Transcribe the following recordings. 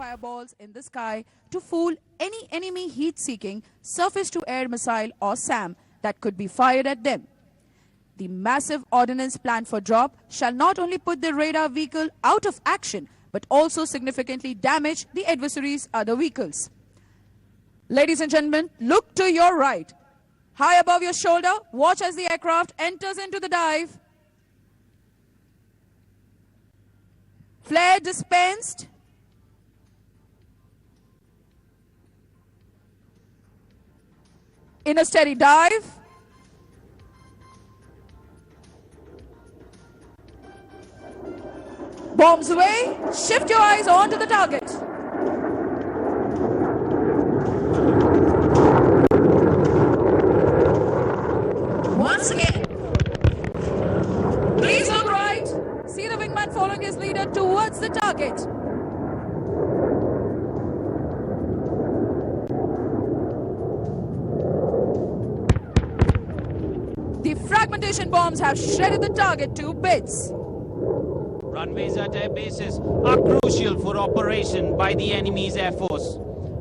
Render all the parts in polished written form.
fireballs in the sky to fool any enemy heat-seeking surface-to-air missile or SAM that could be fired at them. The massive ordnance planned for drop shall not only put the radar vehicle out of action, but also significantly damage the adversary's other vehicles. Ladies and gentlemen, look to your right. High above your shoulder, watch as the aircraft enters into the dive. Flare dispensed. In a steady dive. Bombs away. Shift your eyes onto the target. Once again. Please look right. See the wingman following his leader towards the target. The fragmentation bombs have shredded the target to bits. Runways at air bases are crucial for operation by the enemy's air force.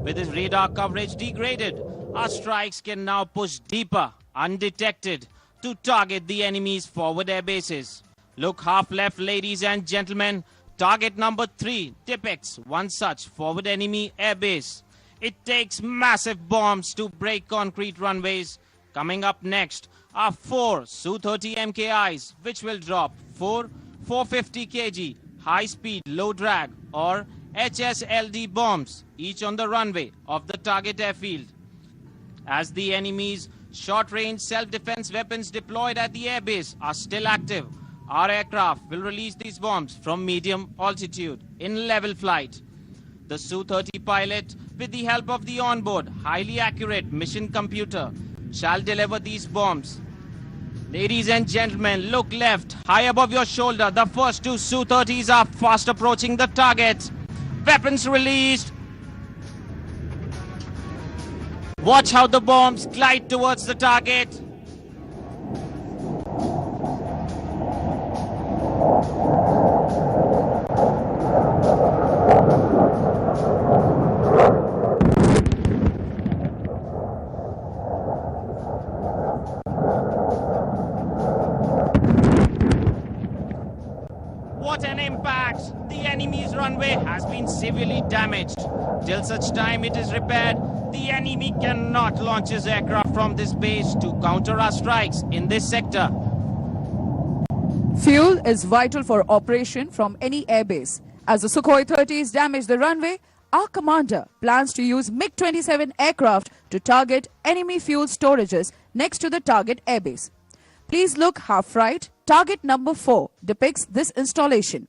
With its radar coverage degraded, our strikes can now push deeper, undetected, to target the enemy's forward air bases. Look half left, ladies and gentlemen. Target number 3 depicts one such forward enemy air base. It takes massive bombs to break concrete runways. Coming up next are 4 Su-30 MKIs, which will drop 4 450 kg high-speed, low-drag or HSLD bombs, each on the runway of the target airfield. As the enemy's short-range self-defense weapons deployed at the airbase are still active, our aircraft will release these bombs from medium altitude in level flight. The Su-30 pilot, with the help of the onboard, highly accurate mission computer, shall deliver these bombs. Ladies and gentlemen, look left, high above your shoulder. The first 2 Su-30s are fast approaching the target. Weapons released. Watch how the bombs glide towards the target. What an impact! The enemy's runway has been severely damaged. Till such time it is repaired, the enemy cannot launch his aircraft from this base to counter our strikes in this sector. Fuel is vital for operation from any airbase. As the Sukhoi 30s damage the runway, our commander plans to use MiG-27 aircraft to target enemy fuel storages next to the target airbase. Please look half right. Target number 4 depicts this installation.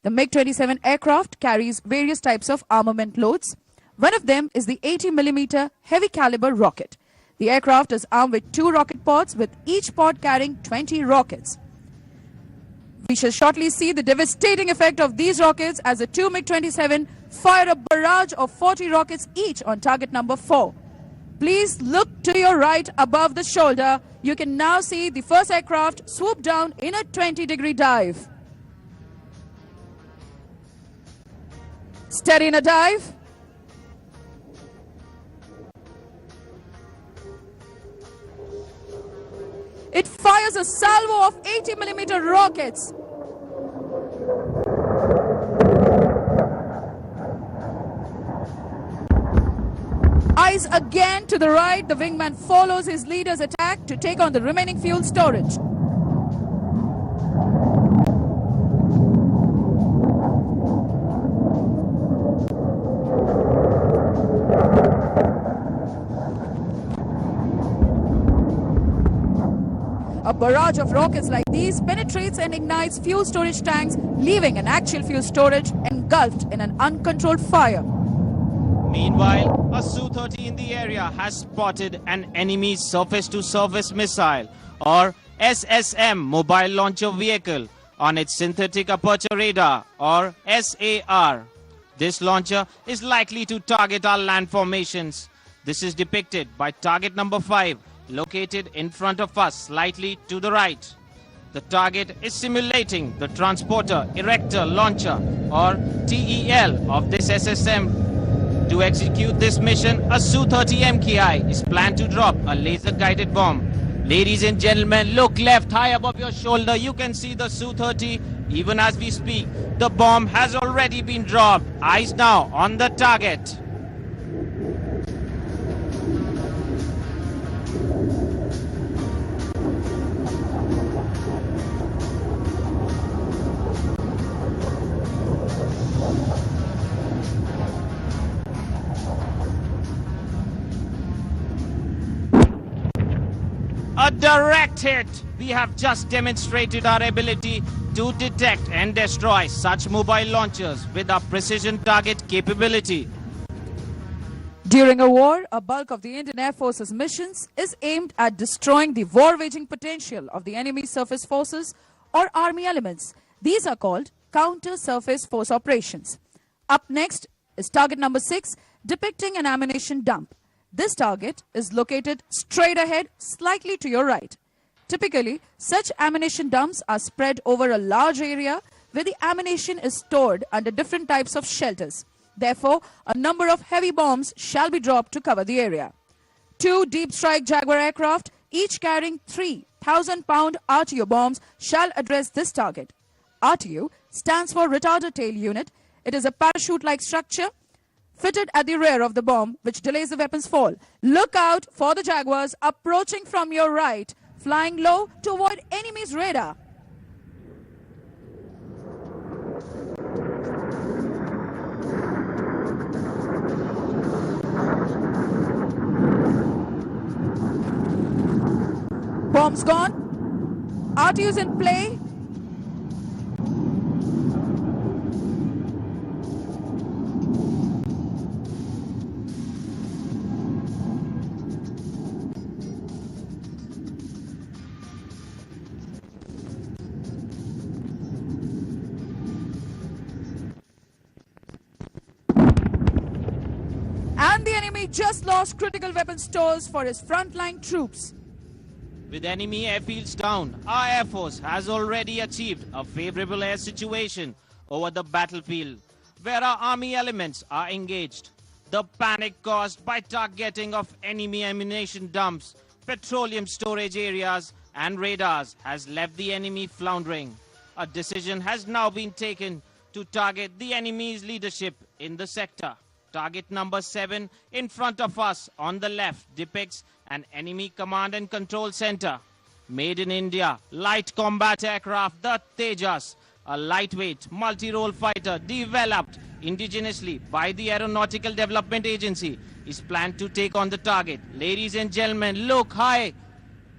The MiG-27 aircraft carries various types of armament loads. One of them is the 80mm heavy caliber rocket. The aircraft is armed with 2 rocket pods, with each pod carrying 20 rockets. We shall shortly see the devastating effect of these rockets as the 2 MiG-27 fire a barrage of 40 rockets each on target number 4. Please look to your right above the shoulder. You can now see the first aircraft swoop down in a 20-degree dive. Steady in a dive. It fires a salvo of 80mm rockets. Eyes again to the right, the wingman follows his leader's attack to take on the remaining fuel storage. A barrage of rockets like these penetrates and ignites fuel storage tanks, leaving an actual fuel storage engulfed in an uncontrolled fire. Meanwhile, a Su-30 in the area has spotted an enemy surface-to-surface missile or SSM mobile launcher vehicle on its synthetic aperture radar or SAR. This launcher is likely to target our land formations. This is depicted by target number 5, located in front of us slightly to the right. The target is simulating the transporter erector launcher or TEL of this SSM. To execute this mission, a Su-30 MKI is planned to drop a laser-guided bomb. Ladies and gentlemen, look left high above your shoulder. You can see the Su-30 even as we speak. The bomb has already been dropped. Eyes now on the target. A direct hit! We have just demonstrated our ability to detect and destroy such mobile launchers with our precision target capability. During a war, a bulk of the Indian Air Force's missions is aimed at destroying the war-waging potential of the enemy surface forces or army elements. These are called counter-surface force operations. Up next is target number 6, depicting an ammunition dump. This target is located straight ahead, slightly to your right. Typically, such ammunition dumps are spread over a large area where the ammunition is stored under different types of shelters. Therefore, a number of heavy bombs shall be dropped to cover the area. 2 deep strike Jaguar aircraft, each carrying 3,000-pound RTO bombs, shall address this target. RTU stands for Retarder Tail Unit. It is a parachute-like structure fitted at the rear of the bomb, which delays the weapon's fall. Look out for the Jaguars approaching from your right, flying low to avoid enemy's radar. Bombs gone. RTU's in play. And the enemy just lost critical weapon stores for his frontline troops. With enemy airfields down, our Air Force has already achieved a favorable air situation over the battlefield, where our army elements are engaged. The panic caused by targeting of enemy ammunition dumps, petroleum storage areas and radars has left the enemy floundering. A decision has now been taken to target the enemy's leadership in the sector. Target number 7 in front of us on the left depicts an enemy command and control center. Made in India, light combat aircraft, the Tejas, a lightweight multi-role fighter developed indigenously by the Aeronautical Development Agency, is planned to take on the target. Ladies and gentlemen, look high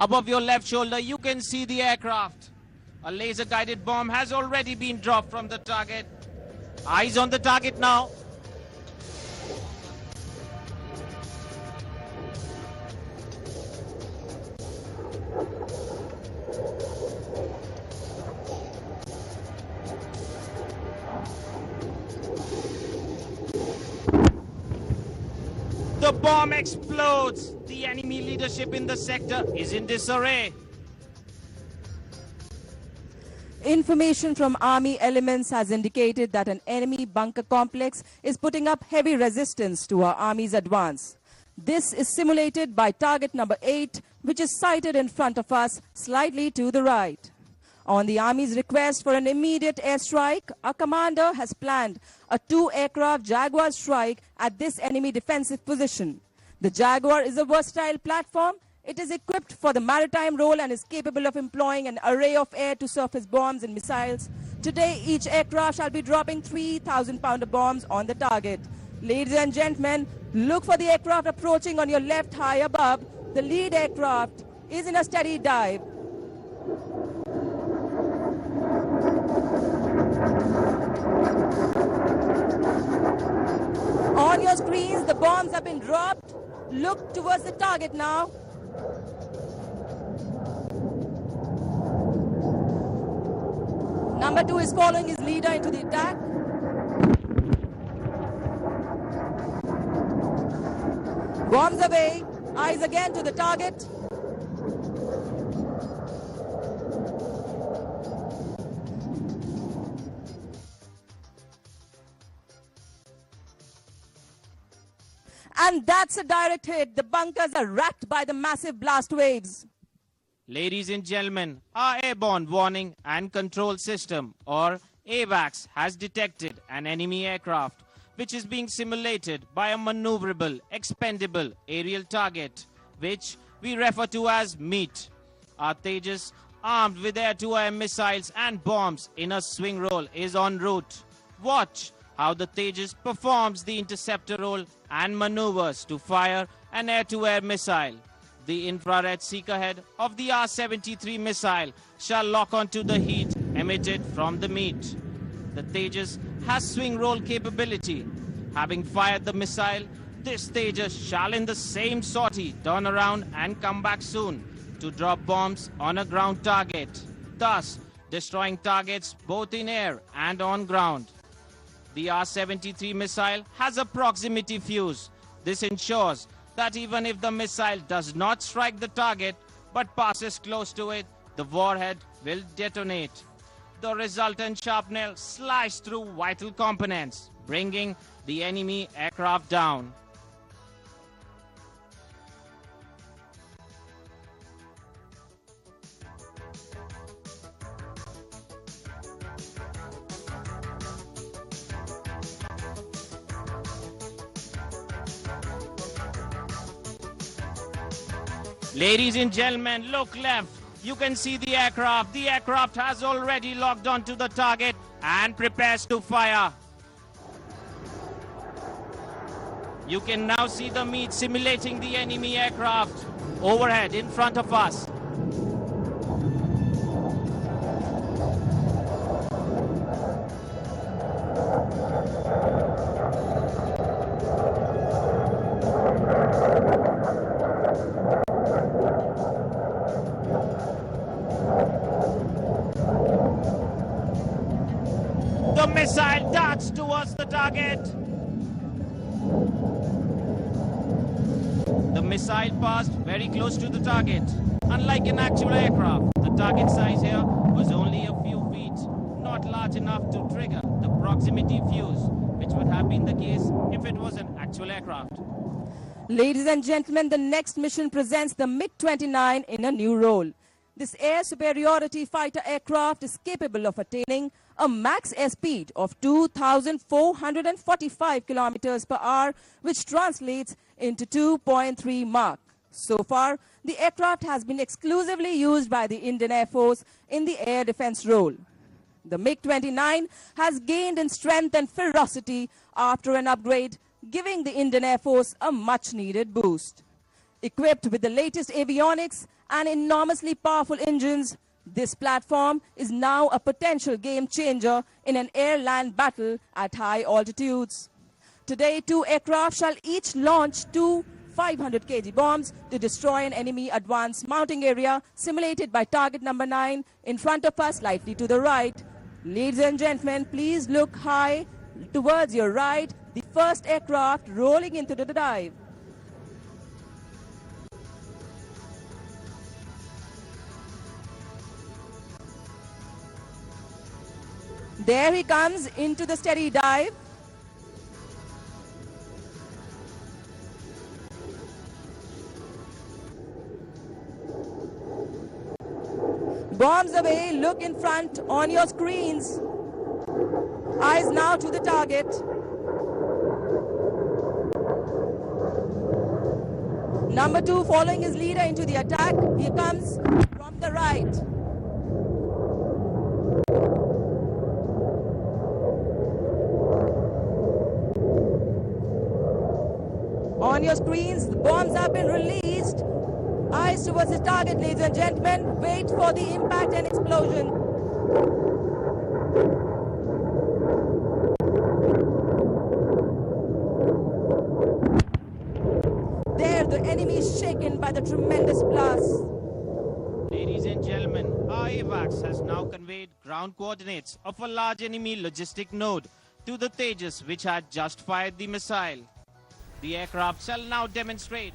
above your left shoulder. You can see the aircraft. A laser-guided bomb has already been dropped from the target. Eyes on the target now. The bomb explodes. The enemy leadership in the sector is in disarray. Information from army elements has indicated that an enemy bunker complex is putting up heavy resistance to our army's advance. This is simulated by target number 8, which is sighted in front of us, slightly to the right. On the Army's request for an immediate airstrike, our commander has planned a 2-aircraft Jaguar strike at this enemy defensive position. The Jaguar is a versatile platform. It is equipped for the maritime role and is capable of employing an array of air-to-surface bombs and missiles. Today, each aircraft shall be dropping 3,000-pounder bombs on the target. Ladies and gentlemen, look for the aircraft approaching on your left high above. The lead aircraft is in a steady dive. On your screens, the bombs have been dropped. Look towards the target now. Number 2 is following his leader into the attack. Bombs away. Eyes again to the target. And that's a direct hit. The bunkers are racked by the massive blast waves. Ladies and gentlemen, our airborne warning and control system, or AWACS, has detected an enemy aircraft which is being simulated by a maneuverable, expendable aerial target, which we refer to as MEAT. Our Tejas, armed with air-to-air missiles and bombs in a swing roll, is en route. Watch how the Tejas performs the interceptor role and maneuvers to fire an air-to-air missile. The infrared seeker head of the R-73 missile shall lock onto the heat emitted from the MEAT. The Tejas has swing roll capability. Having fired the missile, this Tejas shall in the same sortie turn around and come back soon to drop bombs on a ground target, thus destroying targets both in air and on ground. The R-73 missile has a proximity fuse. This ensures that even if the missile does not strike the target but passes close to it, the warhead will detonate. The resultant shrapnel sliced through vital components, bringing the enemy aircraft down. Ladies and gentlemen, look left. You can see the aircraft. The aircraft has already locked onto the target and prepares to fire. You can now see the MEAT simulating the enemy aircraft overhead in front of us. The missile darts towards the target. The missile passed very close to the target. Unlike an actual aircraft, the target size here was only a few feet, not large enough to trigger the proximity fuse, which would have been the case if it was an actual aircraft. Ladies and gentlemen, the next mission presents the MiG-29 in a new role. This air superiority fighter aircraft is capable of attaining a max airspeed of 2,445 kilometers per hour, which translates into 2.3 Mach. So far, the aircraft has been exclusively used by the Indian Air Force in the air defense role. The MiG-29 has gained in strength and ferocity after an upgrade, giving the Indian Air Force a much-needed boost. Equipped with the latest avionics and enormously powerful engines, this platform is now a potential game changer in an air-land battle at high altitudes. Today, 2 aircraft shall each launch 2 500 kg bombs to destroy an enemy advanced mounting area simulated by target number 9 in front of us, slightly to the right. Ladies and gentlemen, please look high towards your right, the first aircraft rolling into the dive. There he comes into the steady dive. Bombs away, look in front on your screens. Eyes now to the target. Number 2 following his leader into the attack. He comes from the right. On your screens, the bombs have been released. Eyes towards his target, ladies and gentlemen. Wait for the impact and explosion. There, the enemy is shaken by the tremendous blast. Ladies and gentlemen, our AWACS has now conveyed ground coordinates of a large enemy logistic node to the Tejas which had just fired the missile. The aircraft shall now demonstrate